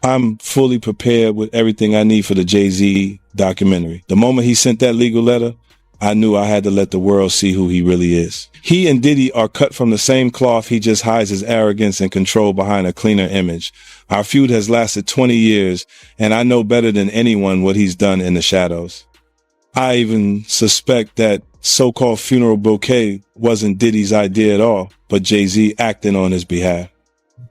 I'm fully prepared with everything I need for the Jay-Z documentary. The moment he sent that legal letter, I knew I had to let the world see who he really is. He and Diddy are cut from the same cloth. He just hides his arrogance and control behind a cleaner image. Our feud has lasted 20 years, and I know better than anyone what he's done in the shadows. I even suspect that so-called funeral bouquet wasn't Diddy's idea at all, but Jay-Z acting on his behalf.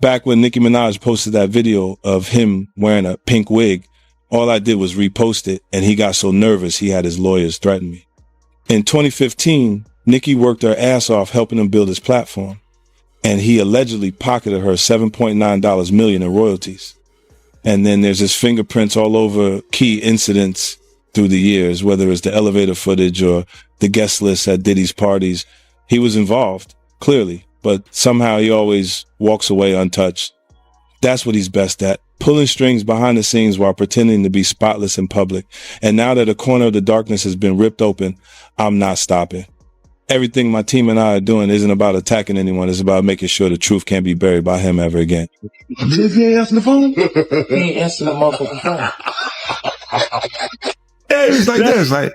Back when Nicki Minaj posted that video of him wearing a pink wig, all I did was repost it, and he got so nervous he had his lawyers threaten me. In 2015, Nicki worked her ass off helping him build his platform, and he allegedly pocketed her $7.9 million in royalties. And then there's his fingerprints all over key incidents through the years, whether it's the elevator footage or the guest list at Diddy's parties. He was involved, clearly, but somehow he always walks away untouched. That's what he's best at, pulling strings behind the scenes while pretending to be spotless in public. And now that a corner of the darkness has been ripped open, I'm not stopping. Everything my team and I are doing isn't about attacking anyone. It's about making sure the truth can't be buried by him ever again. If you ain't answering the phone? He ain't answering the motherfucking phone. Yeah, it's like this, like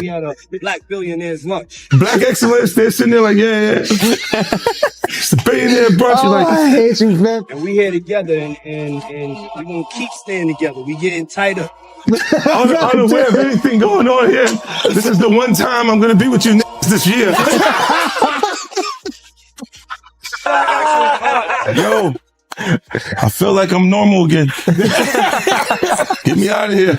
We had a black billionaire's lunch. black excellence. They're sitting there like, yeah. It's a billionaire brunch. You're like, I hate you, man. And we here together, and we're gonna keep staying together. We getting tighter. unaware of anything going on here. This is the one time I'm gonna be with you this year. Yo, I feel like I'm normal again. Get me out of here.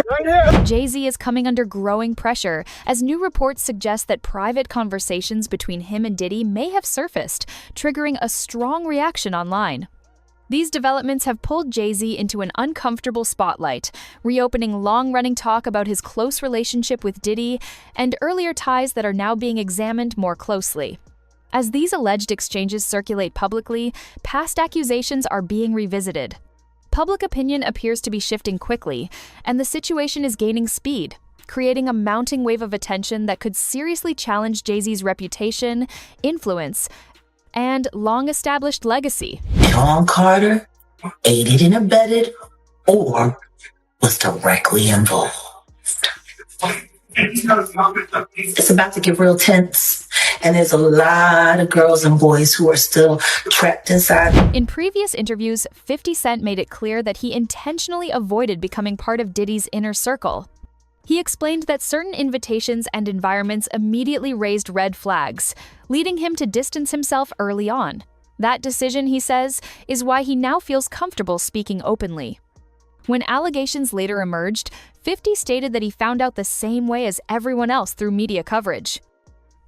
Jay-Z is coming under growing pressure as new reports suggest that private conversations between him and Diddy may have surfaced, triggering a strong reaction online. These developments have pulled Jay-Z into an uncomfortable spotlight, reopening long-running talk about his close relationship with Diddy and earlier ties that are now being examined more closely. As these alleged exchanges circulate publicly, past accusations are being revisited. Public opinion appears to be shifting quickly, and the situation is gaining speed, creating a mounting wave of attention that could seriously challenge Jay-Z's reputation, influence, and long-established legacy. Sean Carter aided and abetted or was directly involved. It's about to get real tense, and there's a lot of girls and boys who are still trapped inside. In previous interviews, 50 Cent made it clear that he intentionally avoided becoming part of Diddy's inner circle. He explained that certain invitations and environments immediately raised red flags, leading him to distance himself early on. That decision, he says, is why he now feels comfortable speaking openly. When allegations later emerged, 50 stated that he found out the same way as everyone else through media coverage.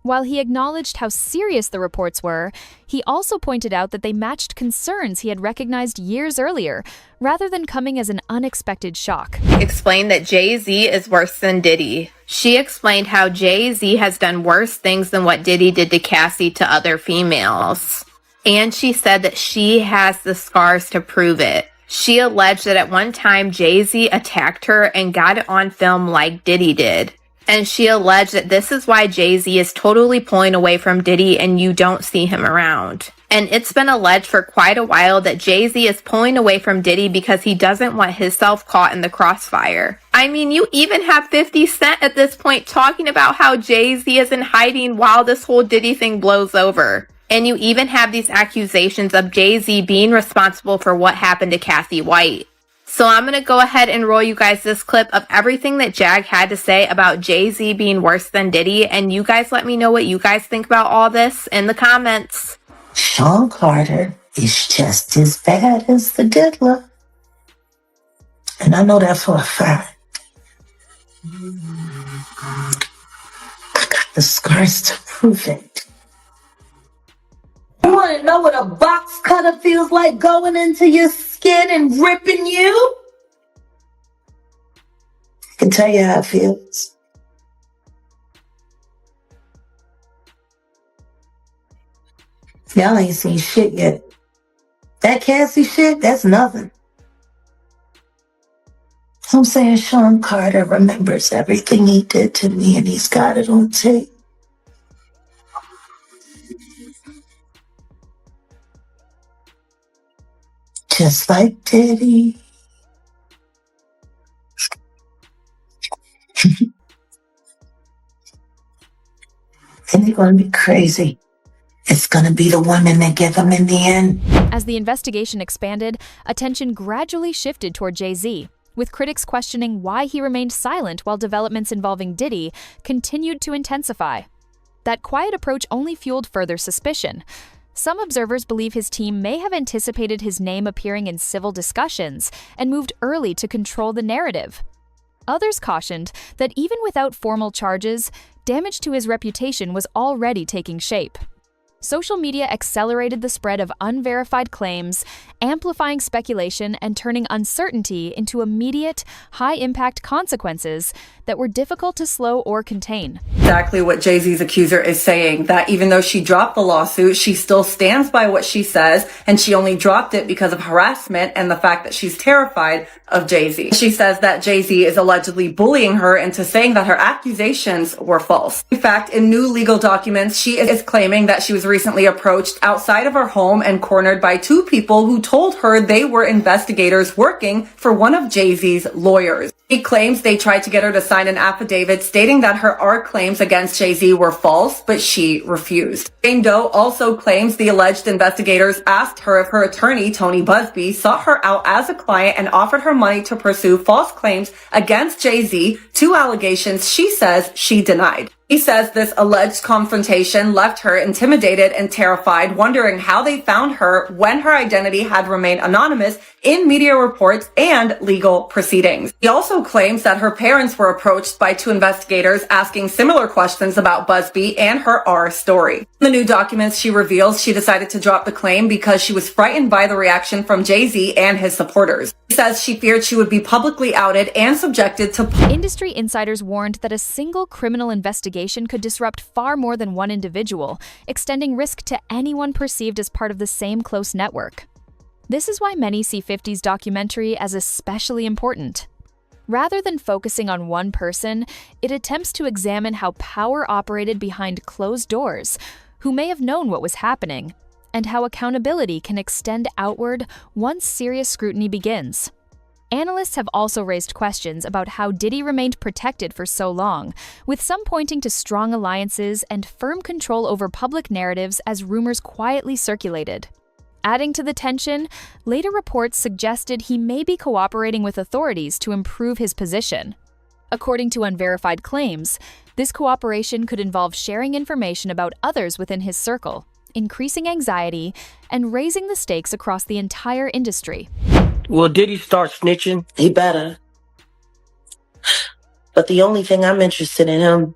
While he acknowledged how serious the reports were, he also pointed out that they matched concerns he had recognized years earlier, rather than coming as an unexpected shock. Explained that Jay-Z is worse than Diddy. She explained how Jay-Z has done worse things than what Diddy did to Cassie to other females. And she said that she has the scars to prove it. She alleged that at one time Jay-Z attacked her and got it on film like Diddy did. And she alleged that this is why Jay-Z is totally pulling away from Diddy and you don't see him around. And it's been alleged for quite a while that Jay-Z is pulling away from Diddy because he doesn't want himself caught in the crossfire. I mean, you even have 50 Cent at this point talking about how Jay-Z is in hiding while this whole Diddy thing blows over. And you even have these accusations of Jay-Z being responsible for what happened to Cassie White. So I'm going to go ahead and roll you guys this clip of everything that Jag had to say about Jay-Z being worse than Diddy. And you guys let me know what you guys think about all this in the comments. Sean Carter is just as bad as the diddler. And I know that for a fact. I got the scars to prove it. You want to know what a box cutter feels like going into your skin and ripping you? I can tell you how it feels. Y'all ain't seen shit yet. That Cassie shit, that's nothing. I'm saying Sean Carter remembers everything he did to me and he's got it on tape. Just like Diddy. And they're going to be crazy. It's going to be the women that get them in the end. As the investigation expanded, attention gradually shifted toward Jay-Z, with critics questioning why he remained silent while developments involving Diddy continued to intensify. That quiet approach only fueled further suspicion. Some observers believe his team may have anticipated his name appearing in civil discussions and moved early to control the narrative. Others cautioned that even without formal charges, damage to his reputation was already taking shape. Social media accelerated the spread of unverified claims, amplifying speculation and turning uncertainty into immediate, high-impact consequences that were difficult to slow or contain. Exactly what Jay-Z's accuser is saying, that even though she dropped the lawsuit, she still stands by what she says, and she only dropped it because of harassment and the fact that she's terrified of Jay-Z. She says that Jay-Z is allegedly bullying her into saying that her accusations were false. In fact, in new legal documents, she is claiming that she was recently approached outside of her home and cornered by two people who told her they were investigators working for one of Jay-Z's lawyers. She claims they tried to get her to sign an affidavit stating that her claims against Jay-Z were false, but she refused. Jane Doe also claims the alleged investigators asked her if her attorney, Tony Busby, sought her out as a client and offered her money to pursue false claims against Jay-Z, two allegations she says she denied. He says this alleged confrontation left her intimidated and terrified, wondering how they found her when her identity had remained anonymous in media reports and legal proceedings. He also claims that her parents were approached by two investigators asking similar questions about Busby and her story. In the new documents, she reveals she decided to drop the claim because she was frightened by the reaction from Jay-Z and his supporters. She says she feared she would be publicly outed and subjected to... Industry insiders warned that a single criminal investigation could disrupt far more than one individual, extending risk to anyone perceived as part of the same close network. This is why many see 50's documentary as especially important. Rather than focusing on one person, it attempts to examine how power operated behind closed doors, who may have known what was happening, and how accountability can extend outward once serious scrutiny begins. Analysts have also raised questions about how Diddy remained protected for so long, with some pointing to strong alliances and firm control over public narratives as rumors quietly circulated. Adding to the tension, later reports suggested he may be cooperating with authorities to improve his position. According to unverified claims, this cooperation could involve sharing information about others within his circle, increasing anxiety, and raising the stakes across the entire industry. Will Diddy start snitching? He better. But the only thing I'm interested in him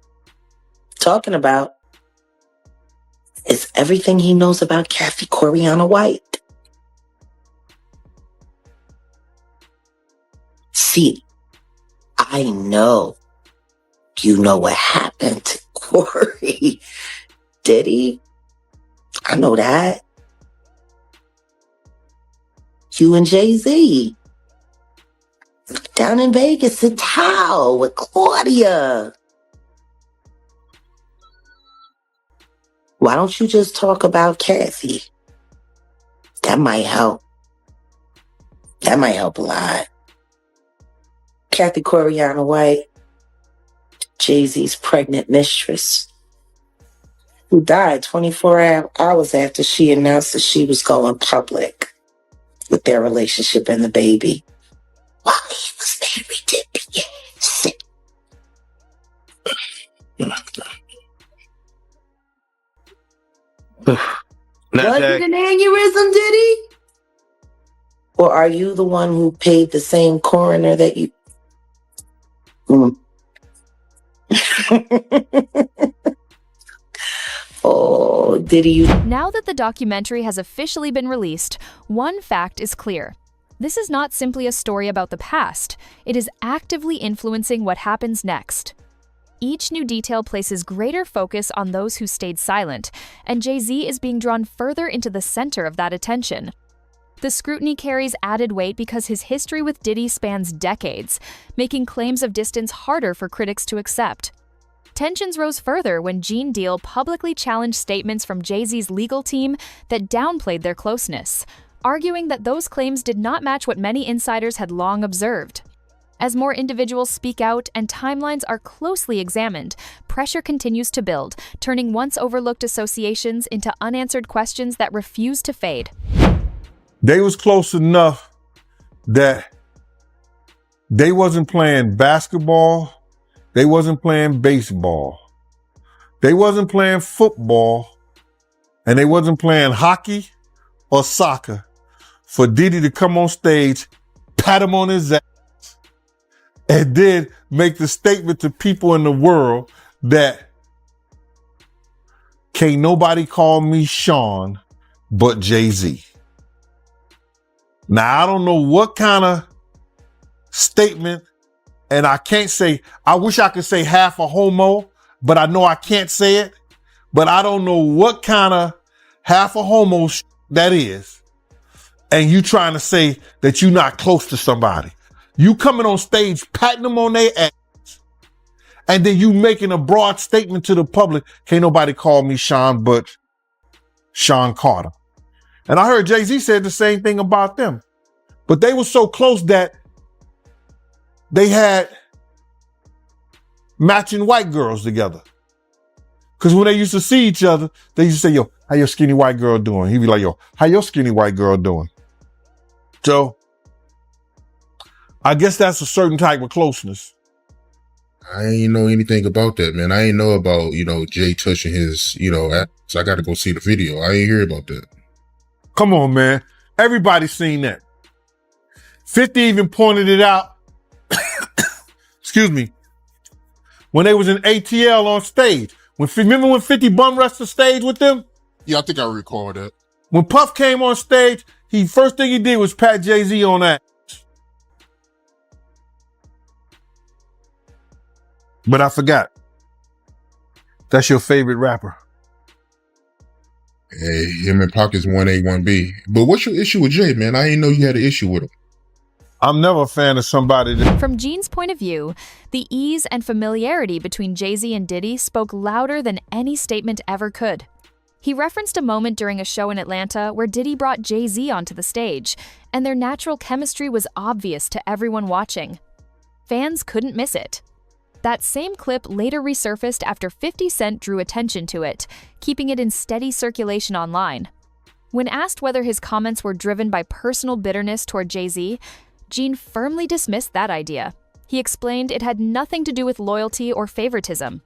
talking about is everything he knows about Kathy Coriana White. See, I know you know what happened to Corey. Diddy, I know that. You and Jay-Z down in Vegas at Tao with Claudia. Why don't you just talk about Kathy? That might help. That might help a lot. Kathy Coriana White, Jay-Z's pregnant mistress, who died 24 hours after she announced that she was going public with their relationship and the baby while he was married to Beyonce. Was it an aneurysm, Diddy? Or are you the one who paid the same coroner that you... Oh, Diddy. Now that the documentary has officially been released, one fact is clear. This is not simply a story about the past. It is actively influencing what happens next. Each new detail places greater focus on those who stayed silent, and Jay-Z is being drawn further into the center of that attention. The scrutiny carries added weight because his history with Diddy spans decades, making claims of distance harder for critics to accept. Tensions rose further when Gene Deal publicly challenged statements from Jay-Z's legal team that downplayed their closeness, arguing that those claims did not match what many insiders had long observed. As more individuals speak out and timelines are closely examined, pressure continues to build, turning once overlooked associations into unanswered questions that refuse to fade. They was close enough that they wasn't playing basketball, they wasn't playing baseball, they wasn't playing football, and they wasn't playing hockey or soccer for Diddy to come on stage, pat him on his ass, and then make the statement to people in the world that can't nobody call me Sean but Jay-Z. Now, I don't know what kind of statement, and I can't say, I wish I could say half a homo, but I know I can't say it, but I don't know what kind of half a homo that is. And you trying to say that you're not close to somebody. You coming on stage, patting them on their ass, and then you making a broad statement to the public, can't nobody call me Sean but Sean Carter. And I heard Jay-Z said the same thing about them. But they were so close that they had matching white girls together. Because when they used to see each other, they used to say, yo, how your skinny white girl doing? He'd be like, yo, how your skinny white girl doing? So I guess that's a certain type of closeness. I ain't know anything about that, man. I ain't know about, Jay touching his, so I got to go see the video. I ain't hear about that. Come on, man. Everybody's seen that. 50 even pointed it out. Excuse me. When they was in ATL on stage. Remember when 50 bum rushed the stage with them? Yeah, I think I recall that. When Puff came on stage, first thing he did was pat Jay-Z on that. But I forgot. That's your favorite rapper. Hey, him and Pac is 1A, 1B. But what's your issue with Jay, man? I didn't know you had an issue with him. I'm never a fan of somebody that... From Gene's point of view, the ease and familiarity between Jay-Z and Diddy spoke louder than any statement ever could. He referenced a moment during a show in Atlanta where Diddy brought Jay-Z onto the stage, and their natural chemistry was obvious to everyone watching. Fans couldn't miss it. That same clip later resurfaced after 50 Cent drew attention to it, keeping it in steady circulation online. When asked whether his comments were driven by personal bitterness toward Jay-Z, Gene firmly dismissed that idea. He explained it had nothing to do with loyalty or favoritism.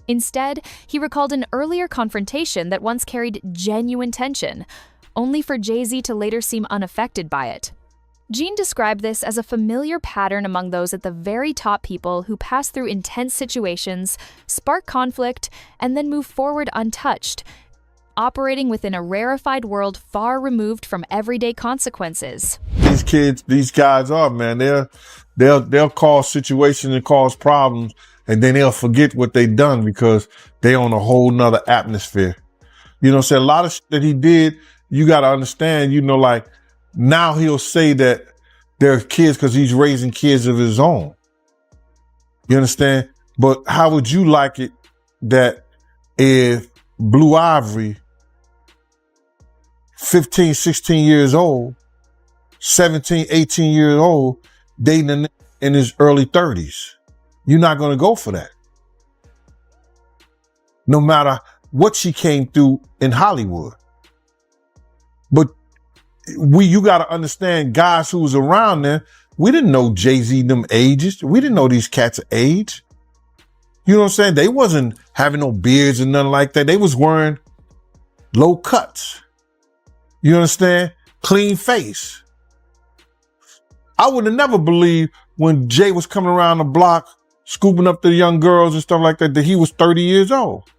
Instead, he recalled an earlier confrontation that once carried genuine tension, only for Jay-Z to later seem unaffected by it. Gene described this as a familiar pattern among those at the very top people who pass through intense situations, spark conflict, and then move forward untouched, operating within a rarefied world far removed from everyday consequences. These guys are, man, they'll cause situations and cause problems, and then they'll forget what they done because they on a whole nother atmosphere. You know what I'm saying? A lot of shit that he did, you got to understand, like now he'll say that they're kids because he's raising kids of his own. You understand? But how would you like it that if Blue Ivory, 15, 16 years old, 17, 18 years old, dating in his early 30s? You're not going to go for that. No matter what she came through in Hollywood. But you got to understand, guys who was around there, we didn't know Jay-Z them ages. We didn't know these cats' age. You know what I'm saying? They wasn't having no beards and nothing like that. They was wearing low cuts. You understand? Clean face. I would have never believed when Jay was coming around the block, scooping up the young girls and stuff like that he was 30 years old.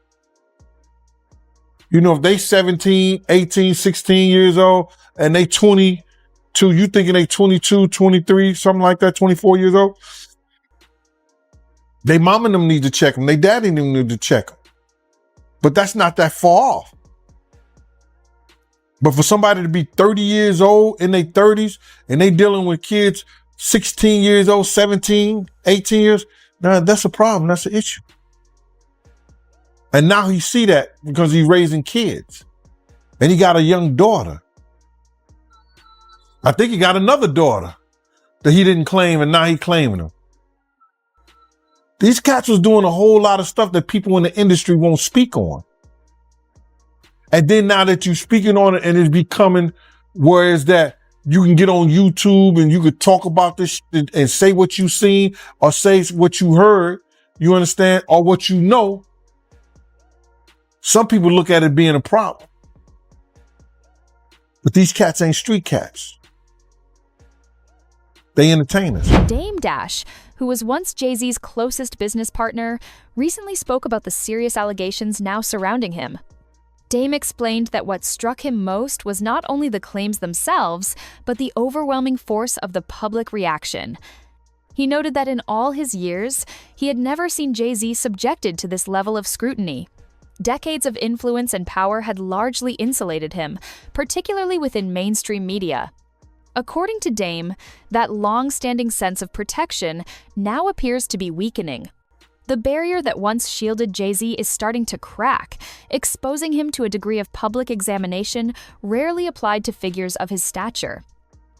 If they 17, 18, 16 years old and they 22, you thinking they 22, 23, something like that, 24 years old? They mom and them need to check them. They daddy and them need to check them. But that's not that far off. But for somebody to be 30 years old in their 30s and they dealing with kids 16 years old, 17, 18 years, now that's a problem. That's an issue. And now he see that because he's raising kids. And he got a young daughter. I think he got another daughter. that he didn't claim, and now he claiming them. These cats was doing a whole lot of stuff that people in the industry won't speak on. And then now that you're speaking on it and it's becoming where is that you can get on YouTube and you could talk about this shit and say what you seen or say what you heard, you understand, or what you know. Some people look at it being a problem. But these cats ain't street cats. They entertainers. Dame Dash, who was once Jay-Z's closest business partner, recently spoke about the serious allegations now surrounding him. Dame explained that what struck him most was not only the claims themselves, but the overwhelming force of the public reaction. He noted that in all his years, he had never seen Jay-Z subjected to this level of scrutiny. Decades of influence and power had largely insulated him, particularly within mainstream media. According to Dame, that long-standing sense of protection now appears to be weakening. The barrier that once shielded Jay-Z is starting to crack, exposing him to a degree of public examination rarely applied to figures of his stature.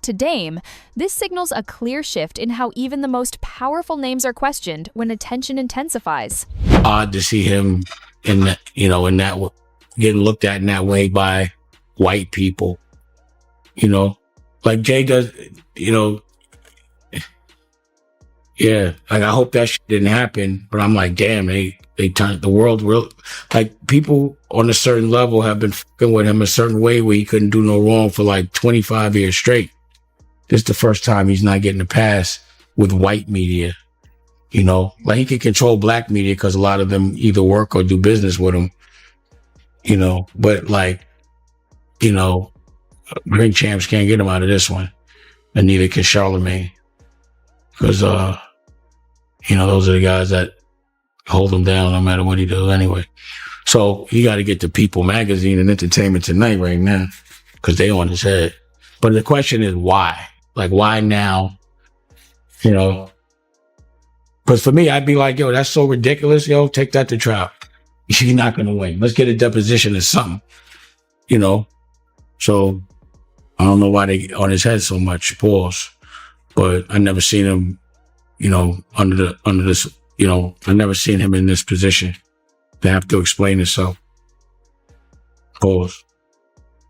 To Dame, this signals a clear shift in how even the most powerful names are questioned when attention intensifies. Odd to see him in that, getting looked at in that way by white people, like Jay does, yeah, like I hope that shit didn't happen, but I'm like, damn, they turned the world real. Like people on a certain level have been fucking with him a certain way where he couldn't do no wrong for like 25 years straight. This is the first time he's not getting a pass with white media, like he can control black media because a lot of them either work or do business with him, but ring champs can't get him out of this one, and neither can Charlemagne. Because, those are the guys that hold him down no matter what he does anyway. So he got to get to People Magazine and Entertainment Tonight right now because they on his head. But the question is why? Like, why now? Because for me, I'd be like, yo, that's so ridiculous. Yo, take that to trial. You're not going to win. Let's get a deposition or something, So I don't know why they on his head so much. Pause. But I never seen him, under this, I never seen him in this position to have to explain himself. Pause.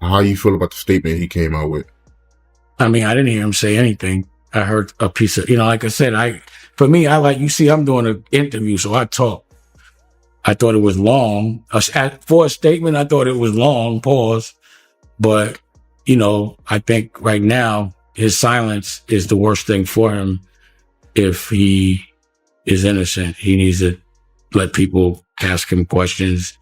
How you feel about the statement he came out with? I mean, I didn't hear him say anything. I heard a piece of, like I said, I'm doing an interview, so I talk. I thought it was long. For a statement, I thought it was long, pause. But, I think right now, his silence is the worst thing for him. If he is innocent, he needs to let people ask him questions,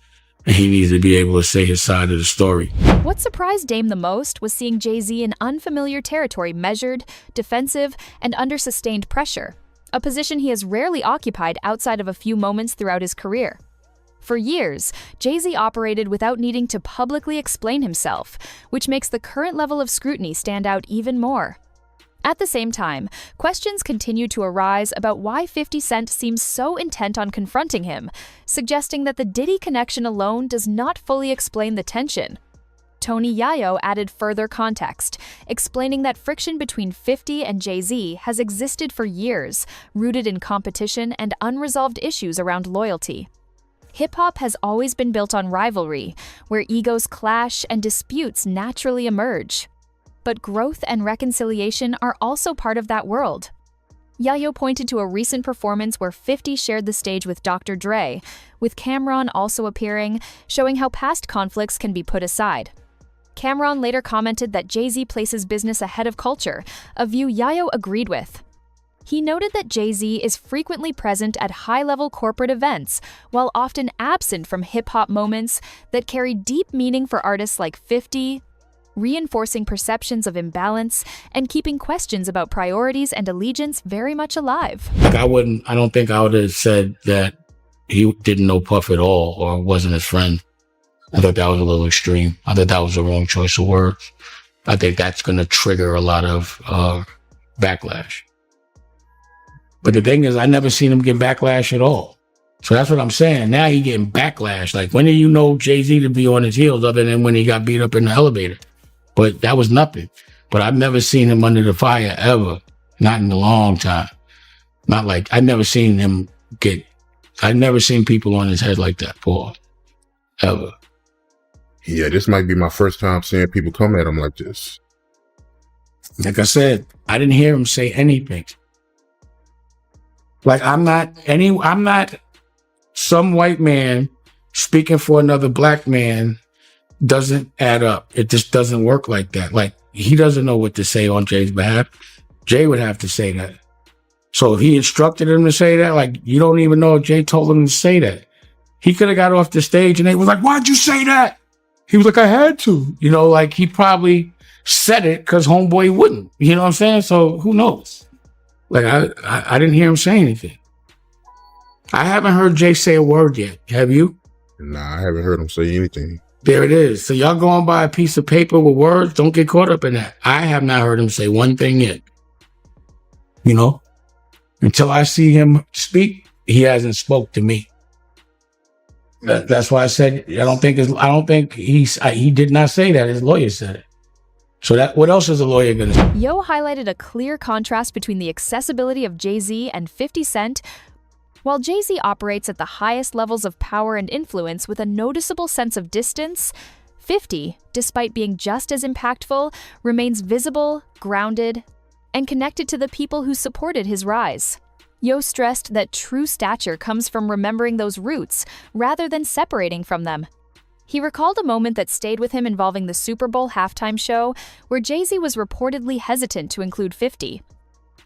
and he needs to be able to say his side of the story. What surprised Dame the most was seeing Jay-Z in unfamiliar territory, measured, defensive, and under sustained pressure, a position he has rarely occupied outside of a few moments throughout his career. For years, Jay-Z operated without needing to publicly explain himself, which makes the current level of scrutiny stand out even more. At the same time, questions continue to arise about why 50 Cent seems so intent on confronting him, suggesting that the Diddy connection alone does not fully explain the tension. Tony Yayo added further context, explaining that friction between 50 and Jay-Z has existed for years, rooted in competition and unresolved issues around loyalty. Hip-hop has always been built on rivalry, where egos clash and disputes naturally emerge. But growth and reconciliation are also part of that world. Yayo pointed to a recent performance where 50 shared the stage with Dr. Dre, with Cam'ron also appearing, showing how past conflicts can be put aside. Cam'ron later commented that Jay-Z places business ahead of culture, a view Yayo agreed with. He noted that Jay-Z is frequently present at high-level corporate events, while often absent from hip-hop moments that carry deep meaning for artists like 50, reinforcing perceptions of imbalance and keeping questions about priorities and allegiance very much alive. Like I don't think I would have said that he didn't know Puff at all or wasn't his friend. I thought that was a little extreme. I thought that was the wrong choice of words. I think that's going to trigger a lot of backlash. But the thing is, I never seen him get backlash at all. So that's what I'm saying. Now he getting backlash. Like, when did you know Jay-Z to be on his heels other than when he got beat up in the elevator? But that was nothing. But I've never seen him under the fire ever. Not in a long time. Not like, I never seen people on his head like that, Paul. Ever. Yeah, this might be my first time seeing people come at him like this. Like I said, I didn't hear him say anything. Like, I'm not some white man speaking for another black man doesn't add up. It just doesn't work like that. Like, he doesn't know what to say on Jay's behalf. Jay would have to say that. So if he instructed him to say that, like, you don't even know if Jay told him to say that. He could have got off the stage and they was like, why'd you say that? He was like, I had to. You know, like, he probably said it because homeboy wouldn't. You know what I'm saying? So who knows? Like, I didn't hear him say anything. I haven't heard Jay say a word yet. Have you? Nah, I haven't heard him say anything. There it is. So y'all going by a piece of paper with words, don't get caught up in that. I have not heard him say one thing yet. You know? Until I see him speak, he hasn't spoke to me. That's why I said I don't think he did not say that. His lawyer said it. So what else is a lawyer gonna say? Yo highlighted a clear contrast between the accessibility of Jay-Z and 50 Cent. While Jay-Z operates at the highest levels of power and influence with a noticeable sense of distance, 50, despite being just as impactful, remains visible, grounded, and connected to the people who supported his rise. Yo stressed that true stature comes from remembering those roots rather than separating from them. He recalled a moment that stayed with him involving the Super Bowl halftime show, where Jay-Z was reportedly hesitant to include 50.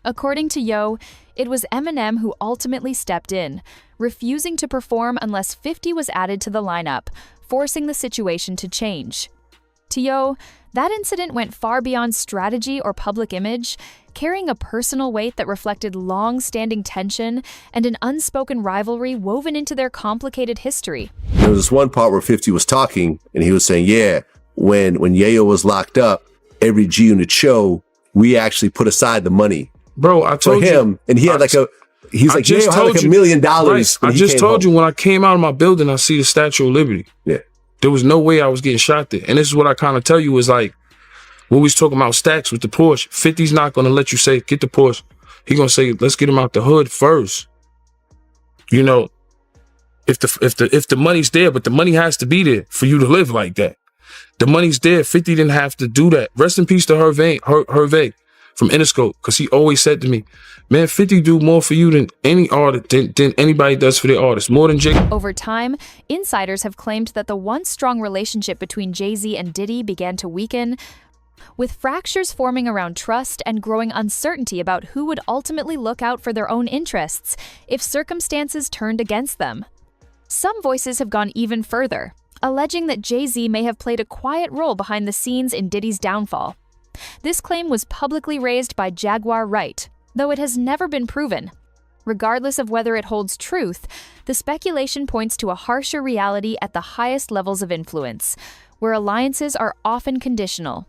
According to Yo, it was Eminem who ultimately stepped in, refusing to perform unless 50 was added to the lineup, forcing the situation to change. To Yo, that incident went far beyond strategy or public image, carrying a personal weight that reflected long-standing tension and an unspoken rivalry woven into their complicated history. There was this one part where 50 was talking, and he was saying, yeah, when Yayo was locked up, every G Unit show, we actually put aside the money. Bro, I told for him, you. And he had like Yayo had like $1 million. Right. I just told you when I came out of my building, I see the Statue of Liberty. Yeah. There was no way I was getting shot there. And this is what I kind of tell you is like, when we was talking about stacks with the Porsche, 50's not going to let you say, get the Porsche. He going to say, let's get him out the hood first. You know, if the money's there, but the money has to be there for you to live like that. The money's there. 50 didn't have to do that. Rest in peace to Hervé from Interscope, because he always said to me, man, 50 do more for you than any artist, than anybody does for their artists, more than Jay. Over time, insiders have claimed that the once strong relationship between Jay-Z and Diddy began to weaken, with fractures forming around trust and growing uncertainty about who would ultimately look out for their own interests if circumstances turned against them. Some voices have gone even further, alleging that Jay-Z may have played a quiet role behind the scenes in Diddy's downfall. This claim was publicly raised by Jaguar Wright, though it has never been proven. Regardless of whether it holds truth, the speculation points to a harsher reality at the highest levels of influence, where alliances are often conditional.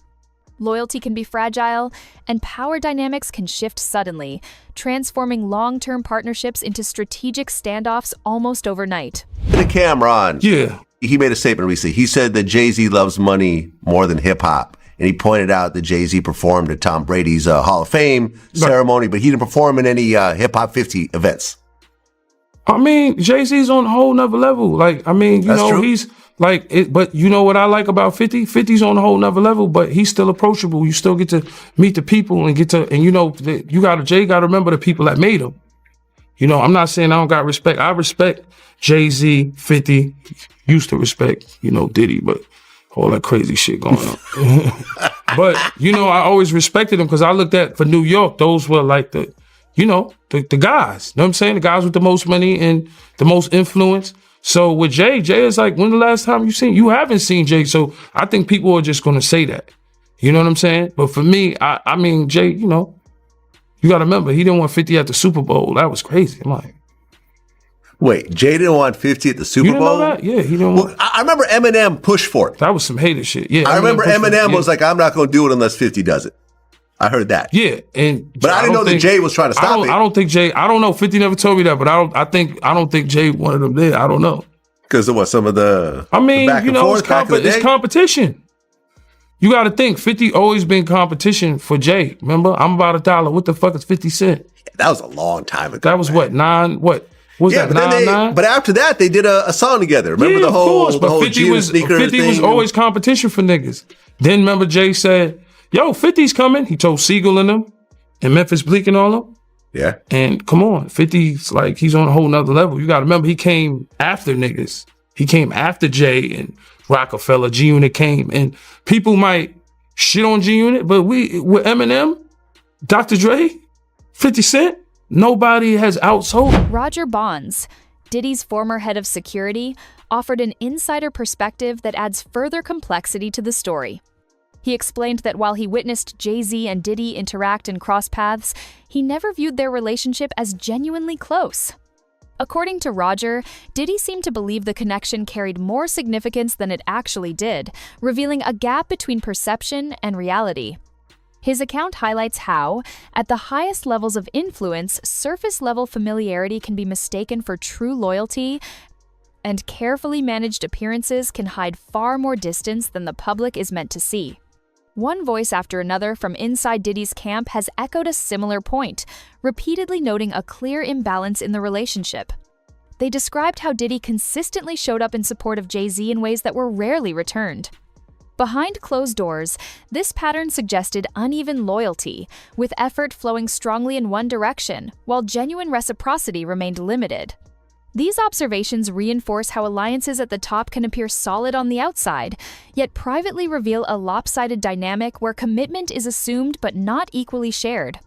Loyalty can be fragile, and power dynamics can shift suddenly, transforming long-term partnerships into strategic standoffs almost overnight. The camera on. Yeah. He made a statement recently. He said that Jay-Z loves money more than hip-hop. And he pointed out that Jay-Z performed at Tom Brady's Hall of Fame ceremony, but he didn't perform in any Hip-Hop 50 events. I mean, Jay-Z's on a whole nother level. Like, I mean, you know, he's like, but you know what I like about 50? 50's on a whole nother level, but he's still approachable. You still get to meet the people and you know, Jay got to remember the people that made him. You know, I'm not saying I don't got respect. I respect Jay-Z, 50, used to respect, you know, Diddy, but all that crazy shit going on. But, you know, I always respected him because I looked at, for New York, those were like the guys. You know what I'm saying? The guys with the most money and the most influence. So with Jay is like, when the last time you haven't seen Jay. So I think people are just going to say that. You know what I'm saying? But for me, I mean, Jay, you know, you got to remember, he didn't want 50 at the Super Bowl. That was crazy. I'm like, wait, Jay didn't want 50 at the Super Bowl? Know that? Yeah, he didn't want. I remember Eminem pushed for it. That was some hater shit. Yeah, I remember Eminem was like, I'm not going to do it unless 50 does it. I heard that. Yeah, but I didn't know that Jay was trying to stop it. I don't think Jay. I don't know. 50 never told me that, but I don't think Jay wanted him there. I don't know. Because of what, some of the. I mean, you know, it's competition. You got to think, 50 always been competition for Jay. Remember, I'm about $1. What the fuck is 50 Cent? That was a long time ago. That was what, 9? What was that? 9? But after that, they did a song together. Remember the whole, of course, but 50 was always competition for niggas. Then remember Jay said, "Yo, 50's coming." He told Siegel and them, and Memphis Bleak and all them. Yeah. And come on, 50's like he's on a whole nother level. You got to remember he came after niggas. He came after Jay and Rockefeller. G-Unit came, and people might shit on G-Unit, but with Eminem, Dr. Dre, 50 Cent, nobody has outsold. Roger Bonds, Diddy's former head of security, offered an insider perspective that adds further complexity to the story. He explained that while he witnessed Jay-Z and Diddy interact and cross paths, he never viewed their relationship as genuinely close. According to Roger, Diddy seemed to believe the connection carried more significance than it actually did, revealing a gap between perception and reality. His account highlights how, at the highest levels of influence, surface-level familiarity can be mistaken for true loyalty, and carefully managed appearances can hide far more distance than the public is meant to see. One voice after another from inside Diddy's camp has echoed a similar point, repeatedly noting a clear imbalance in the relationship. They described how Diddy consistently showed up in support of Jay-Z in ways that were rarely returned. Behind closed doors, this pattern suggested uneven loyalty, with effort flowing strongly in one direction, while genuine reciprocity remained limited. These observations reinforce how alliances at the top can appear solid on the outside, yet privately reveal a lopsided dynamic where commitment is assumed but not equally shared.